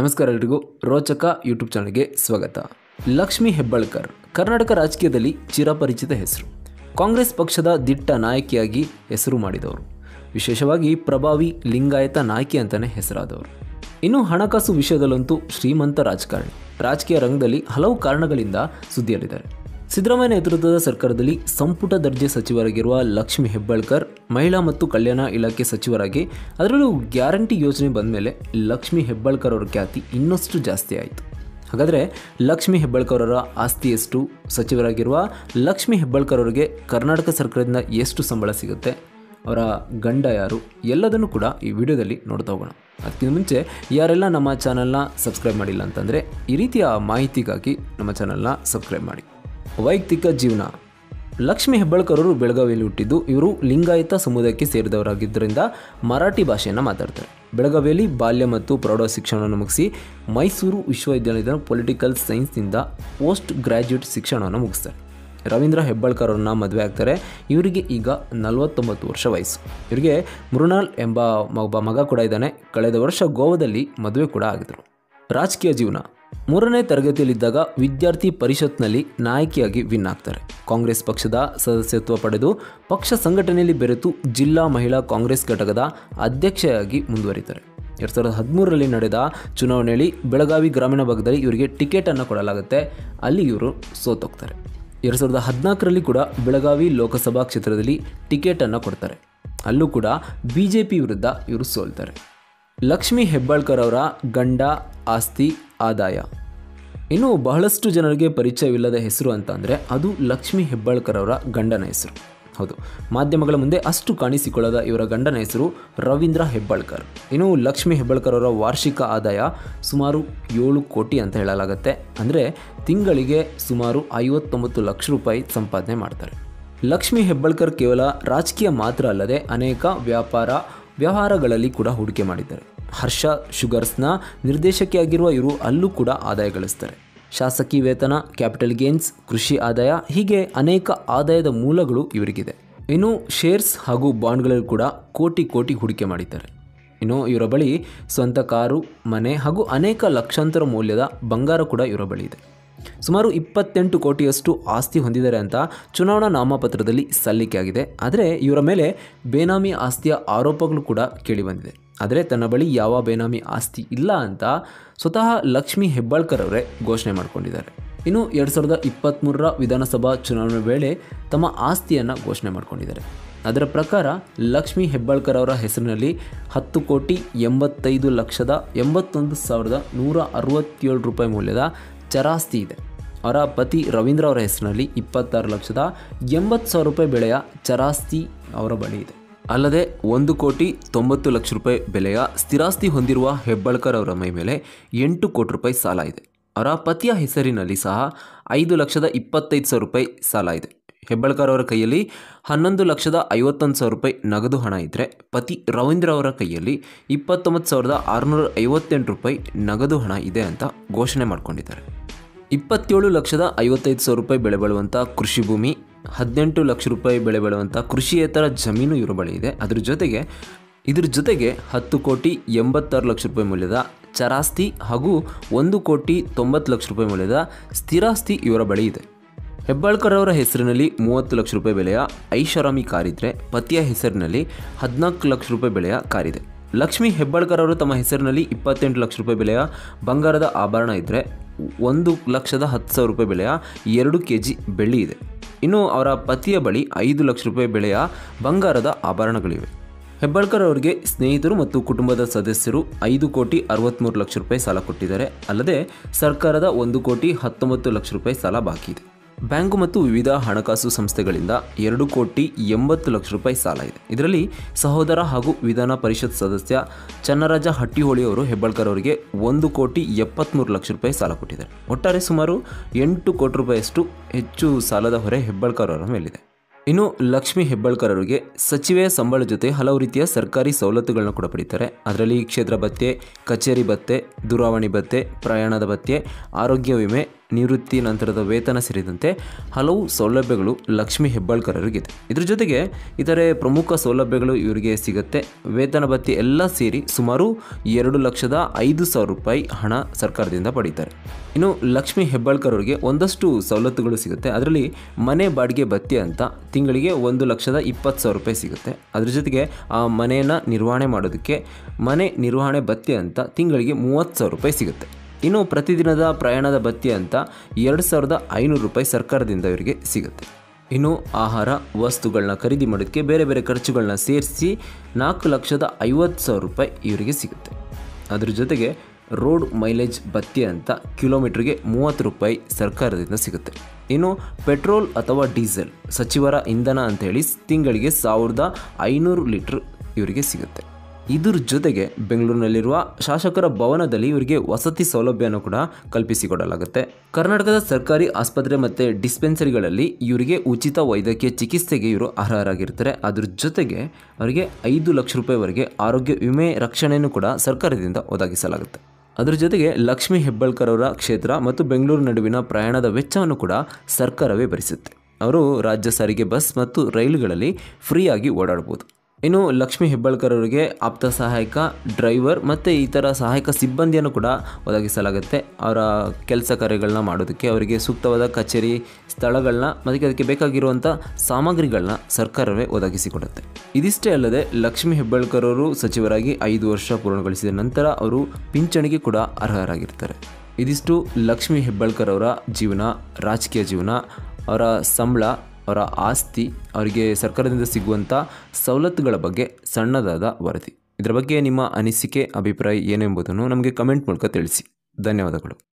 ನಮಸ್ಕಾರ ಎಲ್ಲರಿಗೂ ರೋಚಕ ಯೂಟ್ಯೂಬ್ ಚಾನಲ್ಗೆ ಸ್ವಾಗತ. ಲಕ್ಷ್ಮಿ ಹೆಬ್ಬಾಳ್ಕರ್ ಕರ್ನಾಟಕ ರಾಜಕೀಯದಲ್ಲಿ ಚಿರಪರಿಚಿತ ಹೆಸರು. ಕಾಂಗ್ರೆಸ್ ಪಕ್ಷದ ದಿಟ್ಟ ನಾಯಕಿಯಾಗಿ ಹೆಸರು ಮಾಡಿದವರು. ವಿಶೇಷವಾಗಿ ಪ್ರಭಾವಿ ಲಿಂಗಾಯತ ನಾಯಕಿ ಅಂತಲೇ ಹೆಸರಾದವರು. ಇನ್ನು ಹಣಕಾಸು ವಿಷಯದಲ್ಲಂತೂ ಶ್ರೀಮಂತ ರಾಜಕಾರಣಿ. ರಾಜಕೀಯ ರಂಗದಲ್ಲಿ ಹಲವು ಕಾರಣಗಳಿಂದ ಸುದ್ದಿಯಲ್ಲಿದ್ದಾರೆ. ಸಿದ್ದರಾಮಯ್ಯ ನೇತೃತ್ವದ ಸರ್ಕಾರದಲ್ಲಿ ಸಂಪುಟ ದರ್ಜೆ ಸಚಿವರಾಗಿರುವ ಲಕ್ಷ್ಮಿ ಹೆಬ್ಬಾಳ್ಕರ್ ಮಹಿಳಾ ಮತ್ತು ಕಲ್ಯಾಣ ಇಲಾಖೆ ಸಚಿವರಾಗಿ, ಅದರಲ್ಲೂ ಗ್ಯಾರಂಟಿ ಯೋಜನೆ ಬಂದ ಮೇಲೆ ಲಕ್ಷ್ಮಿ ಹೆಬ್ಬಾಳ್ಕರ್ ಅವರ ಖ್ಯಾತಿ ಇನ್ನಷ್ಟು ಜಾಸ್ತಿ ಆಯಿತು. ಹಾಗಾದರೆ ಲಕ್ಷ್ಮಿ ಹೆಬ್ಬಾಳ್ಕರ್ ಅವರ ಆಸ್ತಿ ಎಷ್ಟು, ಸಚಿವರಾಗಿರುವ ಲಕ್ಷ್ಮಿ ಹೆಬ್ಬಾಳ್ಕರ್ ಅವರಿಗೆ ಕರ್ನಾಟಕ ಸರ್ಕಾರದಿಂದ ಎಷ್ಟು ಸಂಬಳ ಸಿಗುತ್ತೆ, ಅವರ ಗಂಡ ಯಾರು, ಎಲ್ಲದನ್ನು ಕೂಡ ಈ ವಿಡಿಯೋದಲ್ಲಿ ನೋಡ್ತಾ ಹೋಗೋಣ. ಅದಕ್ಕಿಂತ ಮುಂಚೆ ಯಾರೆಲ್ಲ ನಮ್ಮ ಚಾನಲ್ನ ಸಬ್ಸ್ಕ್ರೈಬ್ ಮಾಡಿಲ್ಲ ಅಂತಂದರೆ ಈ ರೀತಿಯ ಮಾಹಿತಿಗಾಗಿ ನಮ್ಮ ಚಾನಲ್ನ ಸಬ್ಸ್ಕ್ರೈಬ್ ಮಾಡಿ. ವೈಯಕ್ತಿಕ ಜೀವನ. ಲಕ್ಷ್ಮಿ ಹೆಬ್ಬಾಳ್ಕರ್ ಅವರು ಬೆಳಗಾವಿಯಲ್ಲಿ ಹುಟ್ಟಿದ್ದು. ಇವರು ಲಿಂಗಾಯತ ಸಮುದಾಯಕ್ಕೆ ಸೇರಿದವರಾಗಿದ್ದರಿಂದ ಮರಾಠಿ ಭಾಷೆಯನ್ನು ಮಾತಾಡ್ತಾರೆ. ಬೆಳಗಾವಿಯಲ್ಲಿ ಬಾಲ್ಯ ಮತ್ತು ಪ್ರೌಢ ಶಿಕ್ಷಣವನ್ನು ಮುಗಿಸಿ ಮೈಸೂರು ವಿಶ್ವವಿದ್ಯಾಲಯದ ಪೊಲಿಟಿಕಲ್ ಸೈನ್ಸ್ನಿಂದ ಪೋಸ್ಟ್ ಗ್ರ್ಯಾಜುಯೇಟ್ ಶಿಕ್ಷಣವನ್ನು ಮುಗಿಸ್ತಾರೆ. ರವೀಂದ್ರ ಹೆಬ್ಬಾಳ್ಕರ್ ಅವ್ರನ್ನ ಮದುವೆ ಆಗ್ತಾರೆ. ಇವರಿಗೆ ಈಗ 49 ವರ್ಷ ವಯಸ್ಸು. ಇವರಿಗೆ ಮೃಣಾಲ್ ಎಂಬ ಒಬ್ಬ ಮಗ ಕೂಡ ಇದ್ದಾನೆ. ಕಳೆದ ವರ್ಷ ಗೋವಾದಲ್ಲಿ ಮದುವೆ ಕೂಡ ಆಗಿದ್ದರು. ರಾಜಕೀಯ ಜೀವನ. 3ನೇ ತರಗತಿಯಲ್ಲಿದ್ದಾಗ ವಿದ್ಯಾರ್ಥಿ ಪರಿಷತ್ನಲ್ಲಿ ನಾಯಕಿಯಾಗಿ ವಿನ್ ಆಗ್ತಾರೆ. ಕಾಂಗ್ರೆಸ್ ಪಕ್ಷದ ಸದಸ್ಯತ್ವ ಪಡೆದು ಪಕ್ಷ ಸಂಘಟನೆಯಲ್ಲಿ ಬೆರೆತು ಜಿಲ್ಲಾ ಮಹಿಳಾ ಕಾಂಗ್ರೆಸ್ ಘಟಕದ ಅಧ್ಯಕ್ಷೆಯಾಗಿ ಮುಂದುವರಿತಾರೆ. 2013ರಲ್ಲಿ ನಡೆದ ಚುನಾವಣೆಯಲ್ಲಿ ಬೆಳಗಾವಿ ಗ್ರಾಮೀಣ ಭಾಗದಲ್ಲಿ ಇವರಿಗೆ ಟಿಕೆಟನ್ನು ಕೊಡಲಾಗುತ್ತೆ. ಅಲ್ಲಿ ಇವರು ಸೋತೋಗ್ತಾರೆ. 2014ರಲ್ಲಿ ಕೂಡ ಬೆಳಗಾವಿ ಲೋಕಸಭಾ ಕ್ಷೇತ್ರದಲ್ಲಿ ಟಿಕೆಟನ್ನು ಕೊಡ್ತಾರೆ. ಅಲ್ಲೂ ಕೂಡ BJP ವಿರುದ್ಧ ಇವರು ಸೋಲ್ತಾರೆ. ಲಕ್ಷ್ಮಿ ಹೆಬ್ಬಾಳ್ಕರ್ ಅವರ ಗಂಡ, ಆಸ್ತಿ, ಆದಾಯ. ಇನ್ನು ಬಹಳಷ್ಟು ಜನರಿಗೆ ಪರಿಚಯವಿಲ್ಲದ ಹೆಸರು ಅಂತ ಅಂದರೆ ಅದು ಲಕ್ಷ್ಮಿ ಹೆಬ್ಬಾಳ್ಕರ್ ಅವರ ಗಂಡನ ಹೆಸರು. ಹೌದು, ಮಾಧ್ಯಮಗಳ ಮುಂದೆ ಅಷ್ಟು ಕಾಣಿಸಿಕೊಳ್ಳದ ಇವರ ಗಂಡನ ಹೆಸರು ರವೀಂದ್ರ ಹೆಬ್ಬಾಳ್ಕರ್. ಇನ್ನು ಲಕ್ಷ್ಮಿ ಹೆಬ್ಬಾಳ್ಕರ್ ಅವರ ವಾರ್ಷಿಕ ಆದಾಯ ಸುಮಾರು 7 ಕೋಟಿ ಅಂತ ಹೇಳಲಾಗುತ್ತೆ. ಅಂದರೆ ತಿಂಗಳಿಗೆ ಸುಮಾರು 59 ಲಕ್ಷ ರೂಪಾಯಿ ಸಂಪಾದನೆ ಮಾಡ್ತಾರೆ. ಲಕ್ಷ್ಮಿ ಹೆಬ್ಬಾಳ್ಕರ್ ಕೇವಲ ರಾಜಕೀಯ ಮಾತ್ರ ಅಲ್ಲದೆ ಅನೇಕ ವ್ಯವಹಾರಗಳಲ್ಲಿ ಕೂಡ ಹೂಡಿಕೆ ಮಾಡಿದ್ದಾರೆ. ಹರ್ಷ ಶುಗರ್ಸ್ನ ನಿರ್ದೇಶಕಿಯಾಗಿರುವ ಇವರು ಅಲ್ಲೂ ಕೂಡ ಆದಾಯ ಗಳಿಸ್ತಾರೆ. ಶಾಸಕಿ ವೇತನ, ಕ್ಯಾಪಿಟಲ್ ಗೇನ್ಸ್, ಕೃಷಿ ಆದಾಯ, ಹೀಗೆ ಅನೇಕ ಆದಾಯದ ಮೂಲಗಳು ಇವರಿಗಿದೆ. ಇನ್ನು ಶೇರ್ಸ್ ಹಾಗೂ ಬಾಂಡ್ಗಳಲ್ಲಿ ಕೂಡ ಕೋಟಿ ಹೂಡಿಕೆ ಮಾಡಿದ್ದಾರೆ. ಇನ್ನು ಇವರ ಬಳಿ ಸ್ವಂತ ಕಾರು, ಮನೆ ಹಾಗೂ ಅನೇಕ ಲಕ್ಷಾಂತರ ಮೌಲ್ಯದ ಬಂಗಾರ ಕೂಡ ಇವರ ಬಳಿ ಇದೆ. ಸುಮಾರು 28 ಕೋಟಿಯಷ್ಟು ಆಸ್ತಿ ಹೊಂದಿದ್ದಾರೆ ಅಂತ ಚುನಾವಣಾ ನಾಮಪತ್ರದಲ್ಲಿ ಸಲ್ಲಿಕೆಯಾಗಿದೆ. ಆದರೆ ಇವರ ಮೇಲೆ ಬೇನಾಮಿ ಆಸ್ತಿಯ ಆರೋಪಗಳು ಕೂಡ ಕೇಳಿಬಂದಿದೆ. ಆದರೆ ತನ್ನ ಬಳಿ ಯಾವ ಬೇನಾಮಿ ಆಸ್ತಿ ಇಲ್ಲ ಅಂತ ಸ್ವತಃ ಲಕ್ಷ್ಮಿ ಹೆಬ್ಬಾಳ್ಕರ್ ಅವರೇ ಘೋಷಣೆ ಮಾಡಿಕೊಂಡಿದ್ದಾರೆ. ಇನ್ನು 2023ರ ವಿಧಾನಸಭಾ ಚುನಾವಣೆ ವೇಳೆ ತಮ್ಮ ಆಸ್ತಿಯನ್ನು ಘೋಷಣೆ ಮಾಡಿಕೊಂಡಿದ್ದಾರೆ. ಅದರ ಪ್ರಕಾರ ಲಕ್ಷ್ಮಿ ಹೆಬ್ಬಾಳ್ಕರ್ ಅವರ ಹೆಸರಿನಲ್ಲಿ 10,81,81,167 ರೂಪಾಯಿ ಮೌಲ್ಯದ ಚರಾಸ್ತಿ ಇದೆ. ಅವರ ಪತಿ ರವೀಂದ್ರ ಅವರ ಹೆಸರಿನಲ್ಲಿ 26,80,00,000 ರೂಪಾಯಿ ಬೆಲೆಯ ಚರಾಸ್ತಿ ಅವರ ಬಳಿ ಇದೆ. ಅಲ್ಲದೆ 1,90,00,000 ರೂಪಾಯಿ ಬೆಲೆಯ ಸ್ಥಿರಾಸ್ತಿ ಹೊಂದಿರುವ ಹೆಬ್ಬಾಳ್ಕರ್ ಅವರ ಮೈ ಮೇಲೆ 8 ಕೋಟಿ ರೂಪಾಯಿ ಸಾಲ ಇದೆ. ಅವರ ಪತಿಯ ಹೆಸರಿನಲ್ಲಿ ಸಹ 5,25,000 ರೂಪಾಯಿ ಸಾಲ ಇದೆ. ಹೆಬ್ಬಾಳ್ಕರ್ ಅವರ ಕೈಯಲ್ಲಿ 11,51,000 ರೂಪಾಯಿ ನಗದು ಹಣ ಇದ್ದರೆ, ಪತಿ ರವೀಂದ್ರ ಅವರ ಕೈಯಲ್ಲಿ 29,658 ರೂಪಾಯಿ ನಗದು ಹಣ ಇದೆ ಅಂತ ಘೋಷಣೆ ಮಾಡಿಕೊಂಡಿದ್ದಾರೆ. 27,55,000 ರೂಪಾಯಿ ಬೆಲೆ ಬಾಳುವಂಥ ಕೃಷಿ ಭೂಮಿ, 18 ಲಕ್ಷ ರೂಪಾಯಿ ಬೆಲೆ ಬಾಳುವಂಥ ಕೃಷಿಯೇತರ ಜಮೀನು ಇವರ ಬಳಿ ಇದೆ. ಇದ್ರ ಜೊತೆಗೆ 10,86,00,000 ರೂಪಾಯಿ ಮೌಲ್ಯದ ಚರಾಸ್ತಿ ಹಾಗೂ 1,90,00,000 ರೂಪಾಯಿ ಮೌಲ್ಯದ ಸ್ಥಿರಾಸ್ತಿ ಇವರ ಬಳಿ ಇದೆ. ಹೆಬ್ಬಾಳ್ಕರ್ ಅವರ ಹೆಸರಿನಲ್ಲಿ 30 ಲಕ್ಷ ರೂಪಾಯಿ ಬೆಲೆಯ ಐಷಾರಾಮಿ ಕಾರಿದ್ರೆ, ಪತಿಯ ಹೆಸರಿನಲ್ಲಿ 14 ಲಕ್ಷ ರೂಪಾಯಿ ಬೆಲೆಯ ಕಾರಿದೆ. ಲಕ್ಷ್ಮಿ ಹೆಬ್ಬಾಳ್ಕರ್ ಅವರು ತಮ್ಮ ಹೆಸರಿನಲ್ಲಿ 28 ಲಕ್ಷ ರೂಪಾಯಿ ಬೆಲೆಯ ಬಂಗಾರದ ಆಭರಣ ಇದ್ದರೆ, 1,10,000 ರೂಪಾಯಿ ಬೆಲೆಯ 2 kg ಬೆಳ್ಳಿ ಇದೆ. ಇನ್ನು ಅವರ ಪತಿಯ ಬಳಿ 5 ಲಕ್ಷ ರೂಪಾಯಿ ಬೆಲೆಯ ಬಂಗಾರದ ಆಭರಣಗಳಿವೆ. ಹೆಬ್ಬಾಳ್ಕರ್ ಅವರಿಗೆ ಸ್ನೇಹಿತರು ಮತ್ತು ಕುಟುಂಬದ ಸದಸ್ಯರು 5,63,00,000 ರೂಪಾಯಿ ಸಾಲ ಕೊಟ್ಟಿದ್ದಾರೆ. ಅಲ್ಲದೆ ಸರ್ಕಾರದ 1,19,00,000 ರೂಪಾಯಿ ಸಾಲ ಬಾಕಿ ಇದೆ. ಬ್ಯಾಂಕು ಮತ್ತು ವಿವಿಧ ಹಣಕಾಸು ಸಂಸ್ಥೆಗಳಿಂದ 2,80,00,000 ರೂಪಾಯಿ ಸಾಲ ಇದೆ. ಇದರಲ್ಲಿ ಸಹೋದರ ಹಾಗೂ ವಿಧಾನ ಪರಿಷತ್ ಸದಸ್ಯ ಚನ್ನರಾಜ ಹಟ್ಟಿಹೊಳಿ ಅವರು ಹೆಬ್ಬಾಳ್ಕರ್ ಅವರಿಗೆ 1,73,00,000 ರೂಪಾಯಿ ಸಾಲ ಕೊಟ್ಟಿದ್ದಾರೆ. ಒಟ್ಟಾರೆ ಸುಮಾರು 8 ಕೋಟಿ ರೂಪಾಯಿಯಷ್ಟು ಹೆಚ್ಚು ಸಾಲದ ಹೊರೆ ಹೆಬ್ಬಾಳ್ಕರ್ ಅವರ ಮೇಲಿದೆ. ಇನ್ನು ಲಕ್ಷ್ಮಿ ಹೆಬ್ಬಾಳ್ಕರ್ ಅವರಿಗೆ ಸಚಿವೆಯ ಸಂಬಳ ಜೊತೆ ಹಲವು ರೀತಿಯ ಸರ್ಕಾರಿ ಸವಲತ್ತುಗಳನ್ನ ಕೂಡ ಪಡೀತಾರೆ. ಅದರಲ್ಲಿ ಕ್ಷೇತ್ರ ಭತ್ಯೆ, ಕಚೇರಿ ಭತ್ಯೆ, ದೂರವಾಣಿ ಭತ್ಯೆ, ಪ್ರಯಾಣದ ಭತ್ಯೆ, ಆರೋಗ್ಯ ವಿಮೆ, ನಿವೃತ್ತಿ ನಂತರದ ವೇತನ ಸೇರಿದಂತೆ ಹಲವು ಸೌಲಭ್ಯಗಳು ಲಕ್ಷ್ಮೀ ಹೆಬ್ಬಾಳ್ಕರ್ ಅವರಿಗಿದೆ. ಇದ್ರ ಜೊತೆಗೆ ಇತರೆ ಪ್ರಮುಖ ಸೌಲಭ್ಯಗಳು ಇವರಿಗೆ ಸಿಗುತ್ತೆ. ವೇತನ ಭತ್ಯೆ ಎಲ್ಲ ಸೇರಿ ಸುಮಾರು 2,05,000 ರೂಪಾಯಿ ಹಣ ಸರ್ಕಾರದಿಂದ ಪಡೀತಾರೆ. ಇನ್ನು ಲಕ್ಷ್ಮೀ ಹೆಬ್ಬಾಳ್ಕರ್ ಅವರಿಗೆ ಒಂದಷ್ಟು ಸವಲತ್ತುಗಳು ಸಿಗುತ್ತೆ. ಅದರಲ್ಲಿ ಮನೆ ಬಾಡಿಗೆ ಭತ್ಯೆ ಅಂತ ತಿಂಗಳಿಗೆ 1,20,000 ರೂಪಾಯಿ ಸಿಗುತ್ತೆ. ಅದ್ರ ಜೊತೆಗೆ ಆ ಮನೆಯನ್ನು ನಿರ್ವಹಣೆ ಮಾಡೋದಕ್ಕೆ ಮನೆ ನಿರ್ವಹಣೆ ಭತ್ಯೆ ಅಂತ ತಿಂಗಳಿಗೆ 30,000 ರೂಪಾಯಿ ಸಿಗುತ್ತೆ. ಇನ್ನು ಪ್ರತಿದಿನದ ಪ್ರಯಾಣದ ಭತ್ಯೆ ಅಂತ 2,500 ರೂಪಾಯಿ ಸರ್ಕಾರದಿಂದ ಇವರಿಗೆ ಸಿಗುತ್ತೆ. ಇನ್ನು ಆಹಾರ ವಸ್ತುಗಳನ್ನ ಖರೀದಿ ಮಾಡೋದಕ್ಕೆ ಬೇರೆ ಬೇರೆ ಖರ್ಚುಗಳನ್ನ ಸೇರಿಸಿ 4,50,000 ರೂಪಾಯಿ ಇವರಿಗೆ ಸಿಗುತ್ತೆ. ಅದ್ರ ಜೊತೆಗೆ ರೋಡ್ ಮೈಲೇಜ್ ಭತ್ಯೆ ಅಂತ ಕಿಲೋಮೀಟ್ರಿಗೆ 30 ರೂಪಾಯಿ ಸರ್ಕಾರದಿಂದ ಸಿಗುತ್ತೆ. ಇನ್ನು ಪೆಟ್ರೋಲ್ ಅಥವಾ ಡೀಸೆಲ್ ಸಚಿವರ ಇಂಧನ ಅಂತೇಳಿ ತಿಂಗಳಿಗೆ 1,500 ಲೀಟ್ರ್ ಇವರಿಗೆ ಸಿಗುತ್ತೆ. ಇದ್ರ ಜೊತೆಗೆ ಬೆಂಗಳೂರಿನಲ್ಲಿರುವ ಶಾಸಕರ ಭವನದಲ್ಲಿ ಇವರಿಗೆ ವಸತಿ ಸೌಲಭ್ಯನೂ ಕೂಡ ಕಲ್ಪಿಸಿಕೊಡಲಾಗುತ್ತೆ. ಕರ್ನಾಟಕದ ಸರ್ಕಾರಿ ಆಸ್ಪತ್ರೆ ಮತ್ತು ಡಿಸ್ಪೆನ್ಸರಿಗಳಲ್ಲಿ ಇವರಿಗೆ ಉಚಿತ ವೈದ್ಯಕೀಯ ಚಿಕಿತ್ಸೆಗೆ ಇವರು ಅರ್ಹರಾಗಿರ್ತಾರೆ. ಅದ್ರ ಜೊತೆಗೆ ಅವರಿಗೆ 5 ಲಕ್ಷ ರೂಪಾಯಿವರೆಗೆ ಆರೋಗ್ಯ ವಿಮೆ ರಕ್ಷಣೆಯನ್ನು ಕೂಡ ಸರ್ಕಾರದಿಂದ ಒದಗಿಸಲಾಗುತ್ತೆ. ಅದರ ಜೊತೆಗೆ ಲಕ್ಷ್ಮೀ ಹೆಬ್ಬಾಳ್ಕರ್ ಅವರ ಕ್ಷೇತ್ರ ಮತ್ತು ಬೆಂಗಳೂರು ನಡುವಿನ ಪ್ರಯಾಣದ ವೆಚ್ಚವನ್ನು ಕೂಡ ಸರ್ಕಾರವೇ ಭರಿಸುತ್ತೆ. ಅವರು ರಾಜ್ಯ ಸಾರಿಗೆ ಬಸ್ ಮತ್ತು ರೈಲುಗಳಲ್ಲಿ ಫ್ರೀಯಾಗಿ ಓಡಾಡ್ಬೋದು. ಇನ್ನು ಲಕ್ಷ್ಮೀ ಹೆಬ್ಬಾಳ್ಕರ್ ಅವರಿಗೆ ಆಪ್ತ ಸಹಾಯಕ, ಡ್ರೈವರ್ ಮತ್ತು ಇತರ ಸಹಾಯಕ ಸಿಬ್ಬಂದಿಯನ್ನು ಕೂಡ ಒದಗಿಸಲಾಗುತ್ತೆ. ಅವರ ಕೆಲಸ ಕಾರ್ಯಗಳನ್ನ ಮಾಡೋದಕ್ಕೆ ಅವರಿಗೆ ಸೂಕ್ತವಾದ ಕಚೇರಿ ಸ್ಥಳಗಳನ್ನ ಮತ್ತು ಅದಕ್ಕೆ ಬೇಕಾಗಿರುವಂಥ ಸಾಮಗ್ರಿಗಳನ್ನ ಸರ್ಕಾರವೇ ಒದಗಿಸಿಕೊಡುತ್ತೆ. ಇದಿಷ್ಟೇ ಅಲ್ಲದೆ ಲಕ್ಷ್ಮೀ ಹೆಬ್ಬಾಳ್ಕರ್ ಅವರು ಸಚಿವರಾಗಿ 5 ವರ್ಷ ಪೂರ್ಣಗೊಳಿಸಿದ ನಂತರ ಅವರು ಪಿಂಚಣಿಗೆ ಕೂಡ ಅರ್ಹರಾಗಿರ್ತಾರೆ. ಇದಿಷ್ಟು ಲಕ್ಷ್ಮೀ ಹೆಬ್ಬಾಳ್ಕರ್ ಅವರ ಜೀವನ, ರಾಜಕೀಯ ಜೀವನ, ಅವರ ಸಂಬಳ, ಅವರ ಆಸ್ತಿ, ಅವರಿಗೆ ಸರ್ಕಾರದಿಂದ ಸಿಗುವಂಥ ಸವಲತ್ತುಗಳ ಬಗ್ಗೆ ಸಣ್ಣದಾದ ವರದಿ. ಇದರ ಬಗ್ಗೆ ನಿಮ್ಮ ಅನಿಸಿಕೆ, ಅಭಿಪ್ರಾಯ ಏನೆಂಬುದನ್ನು ನಮಗೆ ಕಮೆಂಟ್ ಮೂಲಕ ತಿಳಿಸಿ. ಧನ್ಯವಾದಗಳು.